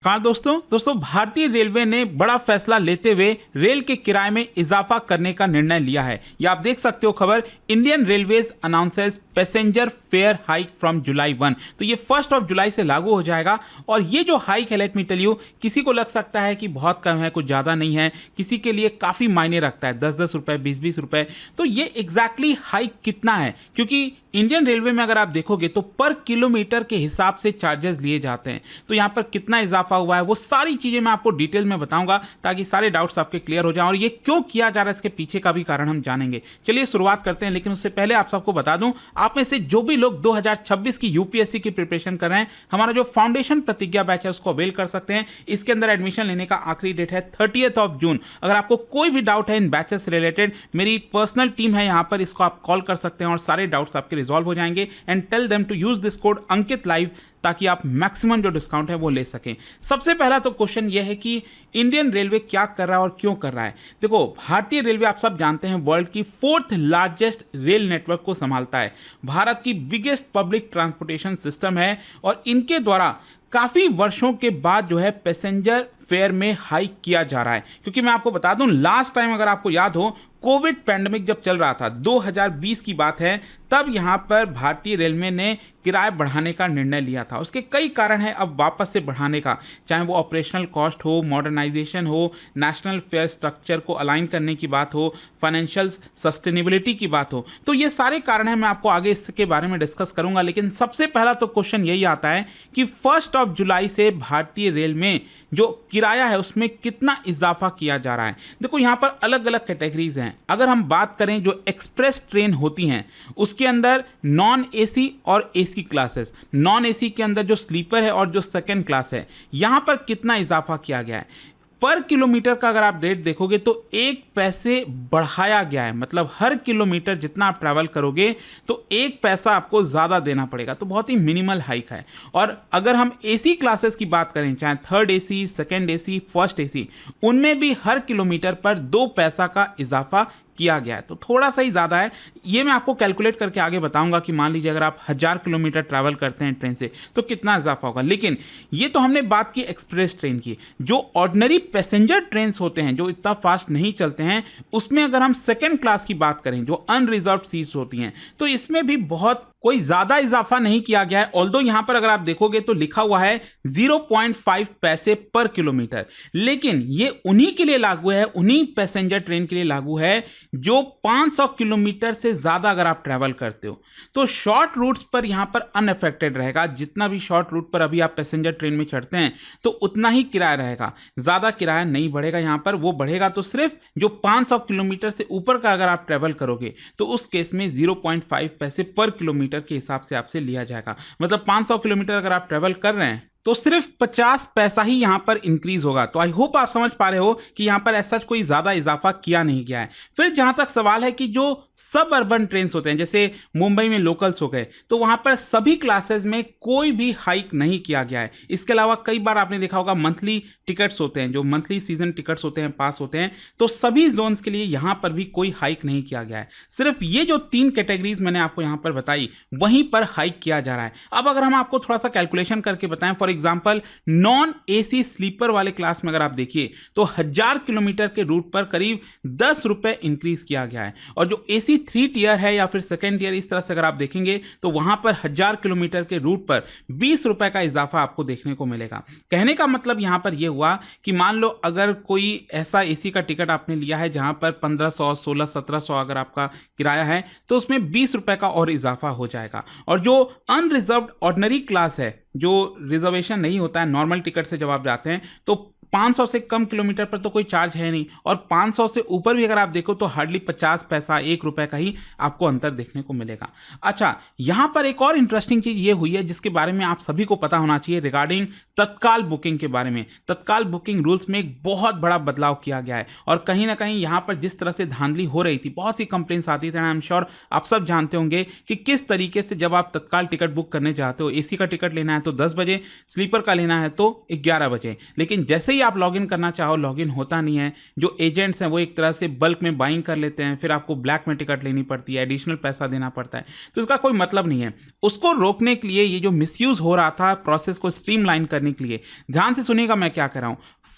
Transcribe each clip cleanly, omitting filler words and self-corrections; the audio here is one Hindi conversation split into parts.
हाँ दोस्तों भारतीय रेलवे ने बड़ा फैसला लेते हुए रेल के किराए में इजाफा करने का निर्णय लिया है। ये आप देख सकते हो खबर, Indian railways announces passenger fair hike from जुलाई 1। तो ये 1 जुलाई से लागू हो जाएगा। और ये जो हाइक है, लेट मी टेल यू, किसी को लग सकता है कि बहुत कम है, कुछ ज़्यादा नहीं है, किसी के लिए काफ़ी मायने रखता है, 10-10 रुपये, 20-20 रुपये। तो ये एग्जैक्टली हाइक कितना है, क्योंकि इंडियन रेलवे में अगर आप देखोगे तो पर किलोमीटर के हिसाब से चार्जेस लिए जाते हैं। तो यहाँ पर कितना इजाफा हुआ है, वो सारी चीज़ें मैं आपको डिटेल में बताऊंगा ताकि सारे डाउट्स आपके क्लियर हो जाएं और ये क्यों किया जा रहा है, इसके पीछे का भी कारण हम जानेंगे। चलिए शुरुआत करते हैं, लेकिन उससे पहले आप सबको बता दूं, आप में से जो भी लोग 2026 की यूपीएससी की प्रिपरेशन कर रहे हैं, हमारा जो फाउंडेशन प्रतिज्ञा बैच है उसको अवेल कर सकते हैं। इसके अंदर एडमिशन लेने का आखिरी डेट है 30 जून। अगर आपको कोई भी डाउट है इन बैचेस से रिलेटेड, मेरी पर्सनल टीम है यहाँ पर, इसको आप कॉल कर सकते हैं और सारे डाउट्स आपके रिजॉल्व हो जाएंगे। And tell them to use this code Ankit live ताकि आप मैक्सिमम जो डिस्काउंट है वो ले सकें। सबसे पहला तो क्वेश्चन ये है कि इंडियन रेलवे क्या कर रहा है और क्यों कर रहा है। देखो, भारतीय रेलवे आप सब जानते हैं वर्ल्ड की 4th लार्जेस्ट रेल नेटवर्क को संभालता है, भारत की बिगेस्ट पब्लिक ट्रांसपोर्टेशन सिस्टम है और इनके द्वारा काफ़ी वर्षों के बाद जो है पैसेंजर फेयर में हाइक किया जा रहा है। क्योंकि मैं आपको बता दूं, लास्ट टाइम अगर आपको याद हो, कोविड पैंडेमिक जब चल रहा था, 2020 की बात है, तब यहाँ पर भारतीय रेलवे ने किराए बढ़ाने का निर्णय लिया था। उसके कई कारण हैं अब वापस से बढ़ाने का, चाहे वो ऑपरेशनल कॉस्ट हो, मॉडर्नाइजेशन हो, नेशनल फेयर स्ट्रक्चर को अलाइन करने की बात हो, फाइनेंशियल सस्टेनेबिलिटी की बात हो। तो ये सारे कारण हैं, मैं आपको आगे इसके बारे में डिस्कस करूंगा। लेकिन सबसे पहला तो क्वेश्चन यही आता है कि 1 जुलाई से भारतीय रेल में जो किराया है उसमें कितना इजाफा किया जा रहा है। देखो, यहाँ पर अलग अलग कैटेगरीज हैं। अगर हम बात करें जो एक्सप्रेस ट्रेन होती हैं, उसके अंदर नॉन एसी और एसी क्लासेस, नॉन एसी के अंदर जो स्लीपर है और जो सेकंड क्लास है, यहां पर कितना इजाफा किया गया है। पर किलोमीटर का अगर आप रेट देखोगे तो 1 पैसे बढ़ाया गया है। मतलब हर किलोमीटर जितना आप ट्रैवल करोगे तो 1 पैसा आपको ज़्यादा देना पड़ेगा। तो बहुत ही मिनिमल हाइक है। और अगर हम एसी क्लासेस की बात करें, चाहे 3rd AC, 2nd AC, 1st AC, उनमें भी हर किलोमीटर पर 2 पैसा का इजाफा किया गया है। तो थोड़ा सा ही ज़्यादा है। ये मैं आपको कैलकुलेट करके आगे बताऊंगा कि मान लीजिए अगर आप 1000 किलोमीटर ट्रैवल करते हैं ट्रेन से तो कितना इजाफा होगा। लेकिन ये तो हमने बात की एक्सप्रेस ट्रेन की। जो ऑर्डिनरी पैसेंजर ट्रेन होते हैं, जो इतना फास्ट नहीं चलते हैं, उसमें अगर हम सेकेंड क्लास की बात करें, जो अनरिजर्व्ड सीट्स होती हैं, तो इसमें भी बहुत कोई ज्यादा इजाफा नहीं किया गया है। ऑल्दो यहां पर अगर आप देखोगे तो लिखा हुआ है 0.5 पैसे पर किलोमीटर। लेकिन ये उन्हीं के लिए लागू है, उन्हीं पैसेंजर ट्रेन के लिए लागू है जो 500 किलोमीटर से ज्यादा अगर आप ट्रैवल करते हो। तो शॉर्ट रूट्स पर यहां पर अनअफेक्टेड रहेगा। जितना भी शॉर्ट रूट पर अभी आप पैसेंजर ट्रेन में चढ़ते हैं तो उतना ही किराया रहेगा, ज्यादा किराया नहीं बढ़ेगा। यहां पर वो बढ़ेगा तो सिर्फ जो 500 किलोमीटर से ऊपर का अगर आप ट्रैवल करोगे तो उस केस में 0.5 पैसे पर किलोमीटर के हिसाब से आपसे लिया जाएगा। मतलब 500 किलोमीटर अगर आप ट्रेवल कर रहे हैं तो सिर्फ 50 पैसा ही यहां पर इंक्रीज होगा। तो आई होप आप समझ पा रहे हो कि यहां पर ऐसा कोई ज्यादा इजाफा किया नहीं गया है। फिर जहां तक सवाल है कि जो सब अर्बन ट्रेन होते हैं, जैसे मुंबई में लोकल्स हो गए, तो वहां पर सभी क्लासेस में कोई भी हाइक नहीं किया गया है। इसके अलावा कई बार आपने देखा होगा मंथली टिकट्स होते हैं, जो मंथली सीजन टिकट्स होते हैं, पास होते हैं, तो सभी जोन्स के लिए यहां पर भी कोई हाइक नहीं किया गया है। सिर्फ ये जो 3 कैटेगरीज मैंने आपको यहां पर बताई, वहीं पर हाइक किया जा रहा है। अब अगर हम आपको थोड़ा सा कैलकुलेशन करके बताएं, for example non AC sleeper वाले क्लास में अगर आप देखिए तो 1000 किलोमीटर के रूट पर करीब 10 रुपए इंक्रीज किया गया है। और जो एसी 3 टियर है या फिर 2nd टियर, इस तरह से अगर आप देखेंगे तो वहां पर 1000 किलोमीटर के रूट पर 20 रुपए का इजाफा आपको देखने को मिलेगा। कहने का मतलब यहां पर यह हुआ कि मान लो अगर कोई ऐसा एसी का टिकट आपने लिया है जहां पर 1500, 1600, 1700 अगर आपका किराया है, तो उसमें 20 रुपए का और इजाफा हो जाएगा। और जो अनरिजर्व्ड ऑर्डिनरी क्लास है, जो रिजर्वेशन नहीं होता है, नॉर्मल टिकट से जब आप जाते हैं तो 500 से कम किलोमीटर पर तो कोई चार्ज है नहीं, और 500 से ऊपर भी अगर आप देखो तो हार्डली 50 पैसा, 1 रुपए का ही आपको अंतर देखने को मिलेगा। अच्छा, यहां पर एक और इंटरेस्टिंग चीज ये हुई है जिसके बारे में आप सभी को पता होना चाहिए, रिगार्डिंग तत्काल बुकिंग के बारे में। तत्काल बुकिंग रूल्स में एक बहुत बड़ा बदलाव किया गया है और कहीं ना कहीं यहां पर जिस तरह से धांधली हो रही थी, बहुत सी कंप्लेंट्स आती थी, आई एम श्योर आप सब जानते होंगे कि किस तरीके से जब आप तत्काल टिकट बुक करने जाते हो, एसी का टिकट लेना है तो 10 बजे, स्लीपर का लेना है तो 11 बजे, लेकिन जैसे ही ही आप लॉगिन करना चाहो लॉगिन होता नहीं है। जो एजेंट्स हैं वो एक तरह से बल्क में बाइंग कर लेते हैं, फिर आपको ब्लैक में टिकट लेनी पड़ती है, एडिशनल पैसा देना पड़ता है, तो इसका कोई मतलब नहीं है। उसको रोकने के लिए ये जो मिसयूज हो रहा था, प्रोसेस को स्ट्रीमलाइन करने के लिए, ध्यान से सुनिएगा मैं क्या कर रहा हूं।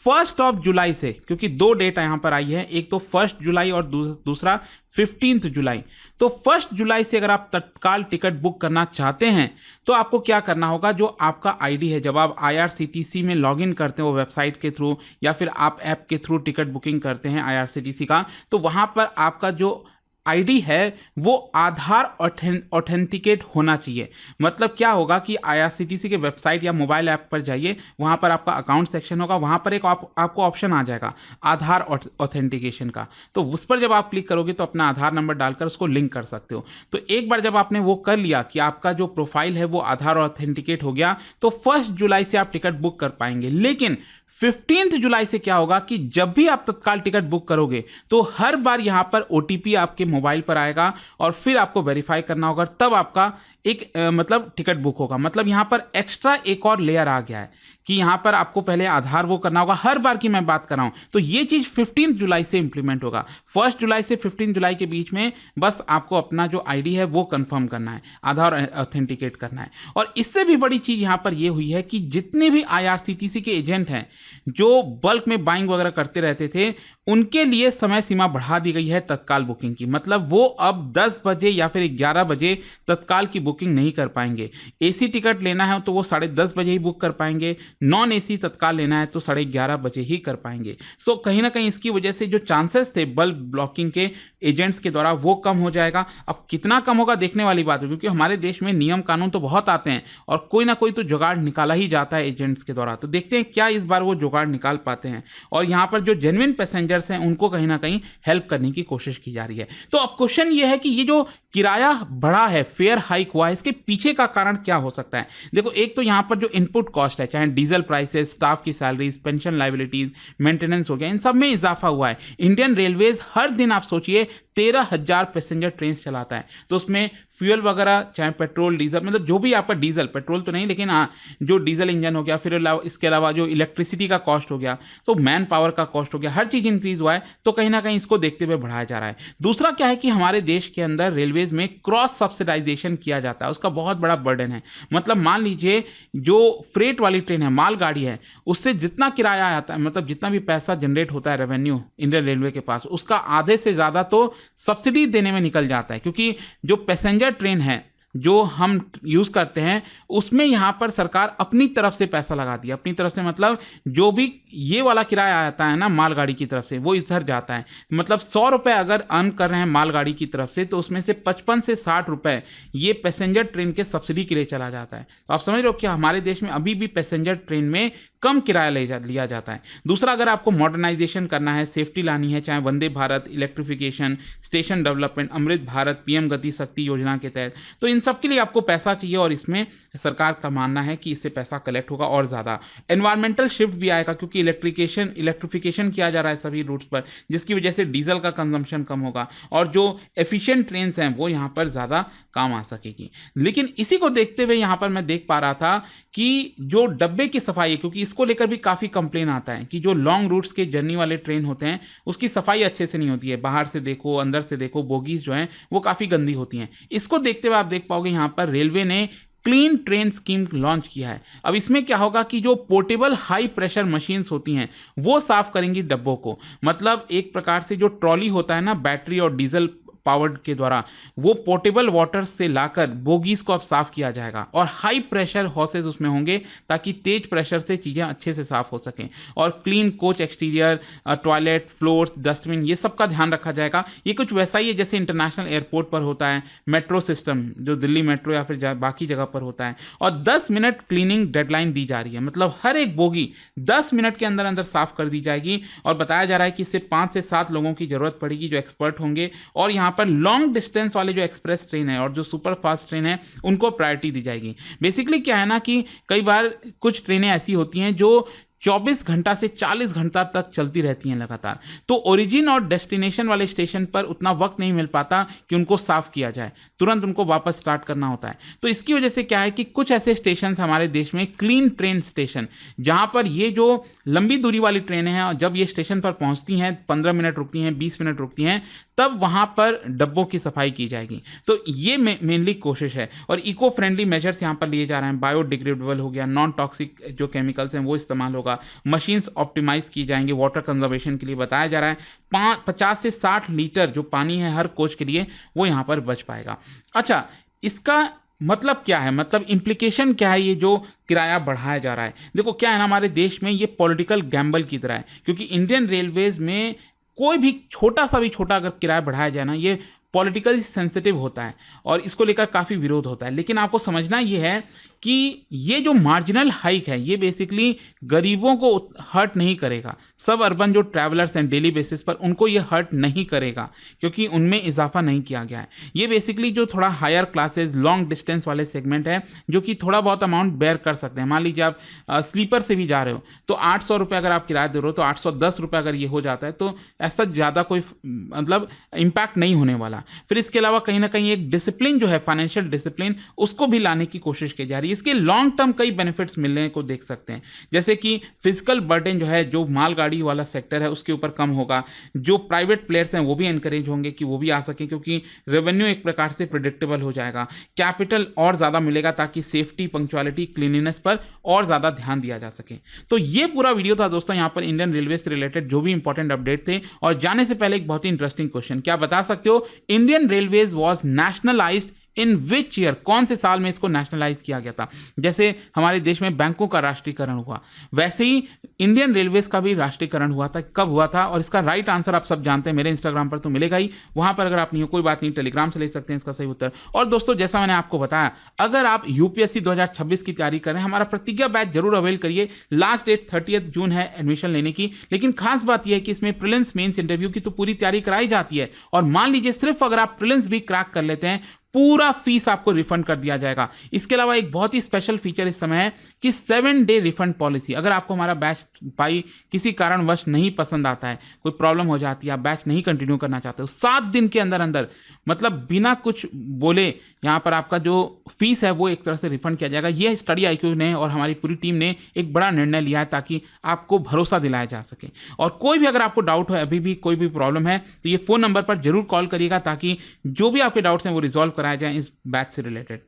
1 जुलाई से, क्योंकि 2 डेट यहां पर आई है, एक तो 1 जुलाई और दूसरा 15 जुलाई। तो 1 जुलाई से अगर आप तत्काल टिकट बुक करना चाहते हैं तो आपको क्या करना होगा, जो आपका आईडी है, जब आप IRCTC में लॉगिन करते हो वेबसाइट के थ्रू या फिर आप ऐप के थ्रू टिकट बुकिंग करते हैं IRCTC का, तो वहां पर आपका जो आईडी है वो आधार ऑथेंटिकेट होना चाहिए। मतलब क्या होगा कि IRCTC के वेबसाइट या मोबाइल ऐप पर जाइए, वहां पर आपका अकाउंट सेक्शन होगा, वहां पर एक आपको ऑप्शन आ जाएगा आधार ऑथेंटिकेशन का। तो उस पर जब आप क्लिक करोगे तो अपना आधार नंबर डालकर उसको लिंक कर सकते हो। तो एक बार जब आपने वो कर लिया कि आपका जो प्रोफाइल है वो आधार ऑथेंटिकेट हो गया, तो 1 जुलाई से आप टिकट बुक कर पाएंगे। लेकिन 15 जुलाई से क्या होगा कि जब भी आप तत्काल टिकट बुक करोगे तो हर बार यहां पर OTP आपके मोबाइल पर आएगा और फिर आपको वेरीफाई करना होगा, तब आपका एक मतलब टिकट बुक होगा। मतलब यहां पर एक्स्ट्रा एक और लेयर आ गया है कि यहां पर आपको पहले आधार वो करना होगा, हर बार की मैं बात कर रहा हूं। तो ये चीज 15 जुलाई से इंप्लीमेंट होगा। 1 जुलाई से 15 जुलाई के बीच में बस आपको अपना जो आईडी है वो कंफर्म करना है, आधार ऑथेंटिकेट करना है। और इससे भी बड़ी चीज यहां पर ये हुई है कि जितने भी IRCTC के एजेंट हैं जो बल्क में बाइंग वगैरह करते रहते थे, उनके लिए समय सीमा बढ़ा दी गई है तत्काल बुकिंग की। मतलब वो अब 10 बजे या फिर 11 बजे तत्काल की बुकिंग नहीं कर पाएंगे। AC टिकट लेना है तो वो 10:30 बजे ही बुक कर पाएंगे, नॉन AC तत्काल लेना है तो 11:30 बजे ही कर पाएंगे। सो कहीं ना कहीं इसकी वजह से जो चांसेस थे बल्क ब्लॉकिंग के एजेंट्स के द्वारा वो कम हो जाएगा। अब कितना कम होगा देखने वाली बात है, क्योंकि हमारे देश में नियम कानून तो बहुत आते हैं और कोई ना कोई तो जुगाड़ निकाला ही जाता है एजेंट्स के द्वारा। तो देखते हैं क्या इस बार वो जुगाड़ निकाल पाते हैं और यहाँ पर जो जेन्युइन पैसेंजर्स हैं उनको कहीं ना कहीं हेल्प करने की कोशिश की जा रही है। तो अब क्वेश्चन ये है कि ये जो किराया बढ़ा है, फेयर हाइक हुआ है, इसके पीछे का कारण क्या हो सकता है। देखो, एक तो यहाँ पर जो इनपुट कॉस्ट है, चाहे डीजल प्राइसेस, स्टाफ की सैलरीज, पेंशन लाइबिलिटीज, मेंटेनेंस हो गया, इन सब में इजाफा हुआ है। इंडियन रेलवेज हर दिन आप सोचिए 13,000 पैसेंजर ट्रेन चलाता है, तो उसमें फ्यूल वगैरह, चाहे पेट्रोल डीजल, मतलब जो भी आपका डीजल, पेट्रोल तो नहीं लेकिन हाँ जो डीजल इंजन हो गया, फिर इसके अलावा जो इलेक्ट्रिसिटी का कॉस्ट हो गया, तो मैन पावर का कॉस्ट हो गया, हर चीज़ इंक्रीज हुआ है। तो कहीं ना कहीं इसको देखते हुए बढ़ाया जा रहा है। दूसरा क्या है कि हमारे देश के अंदर रेलवेज में क्रॉस सब्सिडाइजेशन किया जाता है, उसका बहुत बड़ा बर्डन है। मतलब मान लीजिए जो फ्रेट वाली ट्रेन है, मालगाड़ी है, उससे जितना किराया आता है, मतलब जितना भी पैसा जनरेट होता है रेवेन्यू इंडियन रेलवे के पास, उसका आधे से ज़्यादा तो सब्सिडी देने में निकल जाता है। क्योंकि जो पैसेंजर ट्रेन है जो हम यूज़ करते हैं उसमें यहाँ पर सरकार अपनी तरफ से पैसा लगा दिया। अपनी तरफ से मतलब जो भी ये वाला किराया आता है ना मालगाड़ी की तरफ से, वो इधर जाता है। मतलब 100 रुपये अगर अर्न कर रहे हैं मालगाड़ी की तरफ से, तो उसमें से 55 से 60 रुपये ये पैसेंजर ट्रेन के सब्सिडी के लिए चला जाता है। तो आप समझ रहे हो कि हमारे देश में अभी भी पैसेंजर ट्रेन में कम किराया लिया जाता है। दूसरा, अगर आपको मॉडर्नाइजेशन करना है, सेफ्टी लानी है, चाहे Vande Bharat, electrification, station development, Amrit Bharat, PM गति शक्ति योजना के तहत, तो इन सब के लिए आपको पैसा चाहिए और इसमें सरकार का मानना है कि इससे पैसा कलेक्ट होगा और ज़्यादा। एनवायरमेंटल शिफ्ट भी आएगा क्योंकि इलेक्ट्रिफिकेशन किया जा रहा है सभी रूट्स पर, जिसकी वजह से डीजल का कंजम्पशन कम होगा और जो एफिशिएंट ट्रेन्स हैं वो यहाँ पर ज़्यादा काम आ सकेगी। लेकिन इसी को देखते हुए यहाँ पर मैं देख पा रहा था कि जो डब्बे की सफाई है, क्योंकि इसको लेकर भी काफ़ी कंप्लेन आता है कि जो लॉन्ग रूट्स के जर्नी वाले ट्रेन होते हैं उसकी सफाई अच्छे से नहीं होती है। बाहर से देखो, अंदर से देखो, बोगीज जो हैं वो काफ़ी गंदी होती हैं। इसको देखते हुए आप देख पाओगे यहाँ पर रेलवे ने क्लीन ट्रेन स्कीम लॉन्च किया है। अब इसमें क्या होगा कि जो पोर्टेबल हाई प्रेशर मशीन्स होती हैं वो साफ करेंगी डब्बों को। मतलब एक प्रकार से जो ट्रॉली होता है ना बैटरी और डीजल पावर्ड के द्वारा, वो पोर्टेबल वाटर से लाकर बोगीज को अब साफ किया जाएगा और हाई प्रेशर हॉसेस उसमें होंगे ताकि तेज प्रेशर से चीज़ें अच्छे से साफ हो सकें। और clean coach exterior, toilet, floors, dustbin, ये सब का ध्यान रखा जाएगा। ये कुछ वैसा ही है जैसे इंटरनेशनल एयरपोर्ट पर होता है, मेट्रो सिस्टम जो दिल्ली मेट्रो या फिर बाकी जगह पर होता है। और 10 मिनट क्लीनिंग डेडलाइन दी जा रही है। मतलब हर एक बोगी 10 मिनट के अंदर अंदर साफ कर दी जाएगी और बताया जा रहा है कि इससे 5 से 7 लोगों की जरूरत पड़ेगी जो एक्सपर्ट होंगे। और यहाँ पर लॉन्ग डिस्टेंस वाले जो एक्सप्रेस ट्रेन है और जो सुपर फास्ट ट्रेन है उनको प्रायोरिटी दी जाएगी। बेसिकली क्या है ना कि कई बार कुछ ट्रेनें ऐसी होती हैं जो 24 घंटा से 40 घंटा तक चलती रहती हैं लगातार। तो ओरिजिन और डेस्टिनेशन वाले स्टेशन पर उतना वक्त नहीं मिल पाता कि उनको साफ किया जाए, तुरंत उनको वापस स्टार्ट करना होता है। तो इसकी वजह से क्या है कि कुछ ऐसे स्टेशन हमारे देश में क्लीन ट्रेन स्टेशन, जहाँ पर ये जो लंबी दूरी वाली ट्रेनें हैं, जब ये स्टेशन पर पहुँचती हैं 15 मिनट रुकती हैं, 20 मिनट रुकती हैं, तब वहाँ पर डब्बों की सफाई की जाएगी। तो ये मेनली कोशिश है। और इको फ्रेंडली मेजर्स यहाँ पर लिए जा रहे हैं, बायोडिग्रेडेबल हो गया, नॉन टॉक्सिक जो केमिकल्स हैं वो इस्तेमाल होगा, मशीन्स ऑप्टिमाइज की जाएंगी, वाटर कंजर्वेशन के लिए बताया जा रहा है 50 से 60 लीटर जो पानी है हर कोच के लिए वो यहाँ पर बच पाएगा। अच्छा, इसका मतलब क्या है, मतलब इम्प्लीकेशन क्या है ये जो किराया बढ़ाया जा रहा है? देखो क्या है ना, हमारे देश में ये पॉलिटिकल गैम्बल की तरह है, क्योंकि इंडियन रेलवेज में कोई भी छोटा अगर किराया बढ़ाया जाए ना, ये पॉलिटिकली सेंसिटिव होता है और इसको लेकर काफ़ी विरोध होता है। लेकिन आपको समझना ये है कि ये जो मार्जिनल हाइक है ये बेसिकली गरीबों को हर्ट नहीं करेगा। सब अर्बन जो ट्रैवलर्स हैं डेली बेसिस पर, उनको ये हर्ट नहीं करेगा क्योंकि उनमें इजाफा नहीं किया गया है। ये बेसिकली जो थोड़ा हायर क्लासेस, लॉन्ग डिस्टेंस वाले सेगमेंट है, जो कि थोड़ा बहुत अमाउंट बेयर कर सकते हैं। मान लीजिए आप स्लीपर से भी जा रहे हो तो 800 रुपये अगर आप किराया दे रहे हो तो 810 रुपये अगर ये हो जाता है तो ऐसा ज़्यादा कोई मतलब इम्पैक्ट नहीं होने वाला। फिर इसके अलावा कहीं ना कहीं एक डिसिप्लिन जो है, फाइनेंशियल डिसिप्लिन, उसको भी लाने की कोशिश की जा रही है। इसके लॉन्ग टर्म कई बेनिफिट्स मिलने को देख सकते हैं, जैसे कि फिजिकल बर्डन जो है, जो मालगाड़ी वाला सेक्टर है उसके ऊपर कम होगा। जो प्राइवेट प्लेयर्स हैं वो भी एनकरेज होंगे कि वो भी आ सकें, क्योंकि रेवेन्यू एक प्रकार से प्रिडिक्टेबल हो जाएगा। कैपिटल और ज़्यादा मिलेगा ताकि सेफ्टी, पंक्चुअलिटी, क्लीनिनेस पर और ज़्यादा ध्यान दिया जा सके। तो ये पूरा वीडियो था दोस्तों यहाँ पर इंडियन रेलवे से रिलेटेड जो भी इंपॉर्टेंट अपडेट थे। और जाने से पहले एक बहुत ही इंटरेस्टिंग क्वेश्चन, क्या बता सकते हो Indian railways was nationalised in which year? कौन से साल में इसको नेशनलाइज किया गया था? जैसे हमारे देश में बैंकों का राष्ट्रीयकरण हुआ, वैसे ही इंडियन रेलवेज का भी राष्ट्रीयकरण हुआ था। कब हुआ था? और इसका राइट आंसर आप सब जानते हैं, मेरे इंस्टाग्राम पर तो मिलेगा ही, वहां पर अगर आप नहीं हो कोई बात नहीं, टेलीग्राम से ले सकते हैं इसका सही उत्तर। और दोस्तों जैसा मैंने आपको बताया, अगर आप यूपीएससी 2026 की तैयारी करें, हमारा प्रतिज्ञा बैच जरूर अवेल करिए। लास्ट डेट 30 जून है एडमिशन लेने की। लेकिन खास बात यह है कि इसमें प्रीलिम्स, मेंस, इंटरव्यू की तो पूरी तैयारी कराई जाती है। और मान लीजिए सिर्फ अगर आप प्रीलिम्स भी क्रैक कर लेते हैं, पूरा फीस आपको रिफंड कर दिया जाएगा। इसके अलावा एक बहुत ही स्पेशल फीचर इस समय है कि 7 डे रिफंड पॉलिसी। अगर आपको हमारा बैच भाई किसी कारणवश नहीं पसंद आता है, कोई प्रॉब्लम हो जाती है, आप बैच नहीं कंटिन्यू करना चाहते हो, 7 दिन के अंदर अंदर, मतलब बिना कुछ बोले, यहाँ पर आपका जो फीस है वो एक तरह से रिफंड किया जाएगा। ये स्टडी IQ ने और हमारी पूरी टीम ने एक बड़ा निर्णय लिया है ताकि आपको भरोसा दिलाया जा सके। और कोई भी अगर आपको डाउट हो, अभी भी कोई भी प्रॉब्लम है, तो ये फ़ोन नंबर पर जरूर कॉल करिएगा ताकि जो भी आपके डाउट्स हैं वो रिजॉल्व कराए जाएं इस बैच से रिलेटेड।